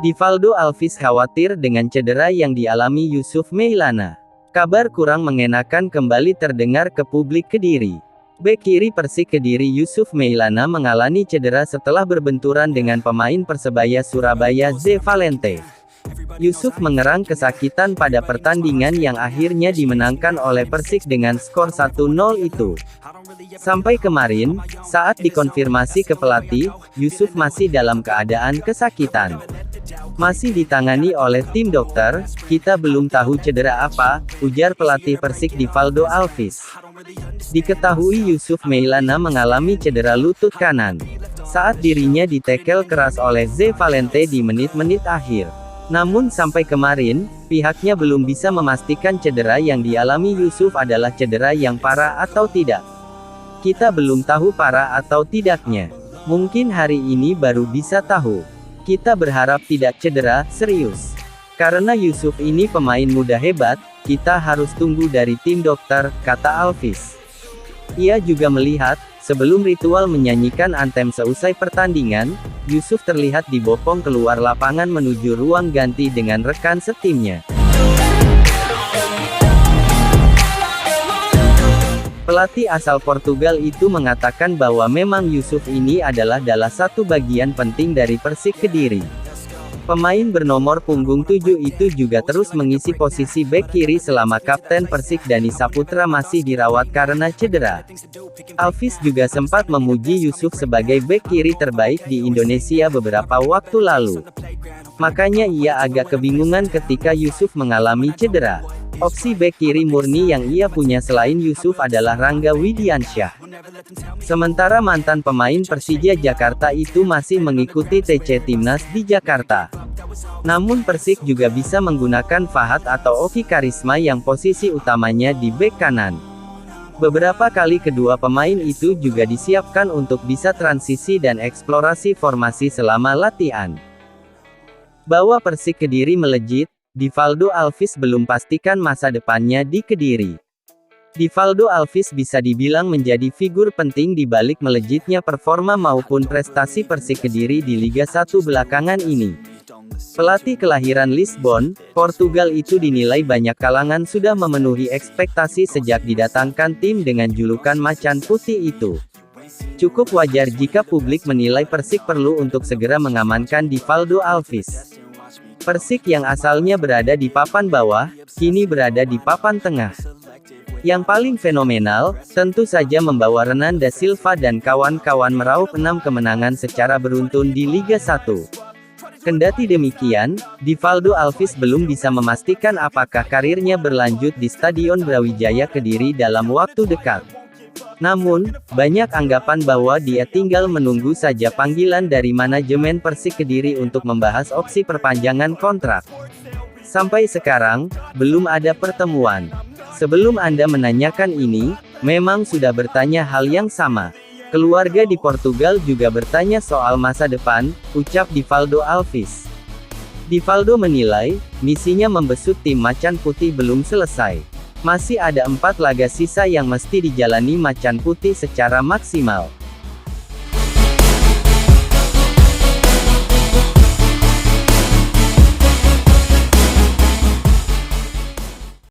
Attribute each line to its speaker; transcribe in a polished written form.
Speaker 1: Divaldo Alves khawatir dengan cedera yang dialami Yusuf Mailana. Kabar kurang mengenakan kembali terdengar ke publik Kediri. Bek kiri Persik Kediri Yusuf Mailana mengalami cedera setelah berbenturan dengan pemain Persebaya Surabaya Ze Valente. Yusuf mengerang kesakitan pada pertandingan yang akhirnya dimenangkan oleh Persik dengan skor 1-0 itu. Sampai kemarin, saat dikonfirmasi ke pelatih, Yusuf masih dalam keadaan kesakitan. Masih ditangani oleh tim dokter, kita belum tahu cedera apa, ujar pelatih Persik Divaldo Alves. Diketahui Yusuf Mailana mengalami cedera lutut kanan saat dirinya ditekel keras oleh Ze Valente di menit-menit akhir. Namun sampai kemarin, pihaknya belum bisa memastikan cedera yang dialami Yusuf adalah cedera yang parah atau tidak. Kita belum tahu parah atau tidaknya. Mungkin hari ini baru bisa tahu. Kita berharap tidak cedera serius. Karena Yusuf ini pemain muda hebat, kita harus tunggu dari tim dokter, kata Alves. Ia juga melihat, sebelum ritual menyanyikan antem seusai pertandingan, Yusuf terlihat dibopong keluar lapangan menuju ruang ganti dengan rekan setimnya. Pelatih asal Portugal itu mengatakan bahwa memang Yusuf ini adalah satu bagian penting dari Persik Kediri. Pemain bernomor punggung 7 itu juga terus mengisi posisi bek kiri selama Kapten Persik Dani Saputra masih dirawat karena cedera. Alves juga sempat memuji Yusuf sebagai bek kiri terbaik di Indonesia beberapa waktu lalu. Makanya ia agak kebingungan ketika Yusuf mengalami cedera. Opsi bek kiri murni yang ia punya selain Yusuf adalah Rangga Widiansyah. Sementara mantan pemain Persija Jakarta itu masih mengikuti TC Timnas di Jakarta. Namun Persik juga bisa menggunakan Fahad atau Oki Karisma yang posisi utamanya di bek kanan. Beberapa kali kedua pemain itu juga disiapkan untuk bisa transisi dan eksplorasi formasi selama latihan. Bahwa Persik Kediri melejit, Divaldo Alves belum pastikan masa depannya di Kediri. Divaldo Alves bisa dibilang menjadi figur penting di balik melejitnya performa maupun prestasi Persik Kediri di Liga 1 belakangan ini. Pelatih kelahiran Lisbon, Portugal itu dinilai banyak kalangan sudah memenuhi ekspektasi sejak didatangkan tim dengan julukan Macan Putih itu. Cukup wajar jika publik menilai Persik perlu untuk segera mengamankan Divaldo Alves. Persik yang asalnya berada di papan bawah, kini berada di papan tengah. Yang paling fenomenal, tentu saja membawa Renan da Silva dan kawan-kawan meraup 6 kemenangan secara beruntun di Liga 1. Kendati demikian, Divaldo Alves belum bisa memastikan apakah karirnya berlanjut di Stadion Brawijaya Kediri dalam waktu dekat. Namun, banyak anggapan bahwa dia tinggal menunggu saja panggilan dari manajemen Persik Kediri untuk membahas opsi perpanjangan kontrak. Sampai sekarang, belum ada pertemuan. Sebelum Anda menanyakan ini, memang sudah bertanya hal yang sama. Keluarga di Portugal juga bertanya soal masa depan, ucap Divaldo Alves. Divaldo menilai, misinya membesut tim Macan Putih belum selesai. Masih ada 4 laga sisa yang mesti dijalani Macan Putih secara maksimal.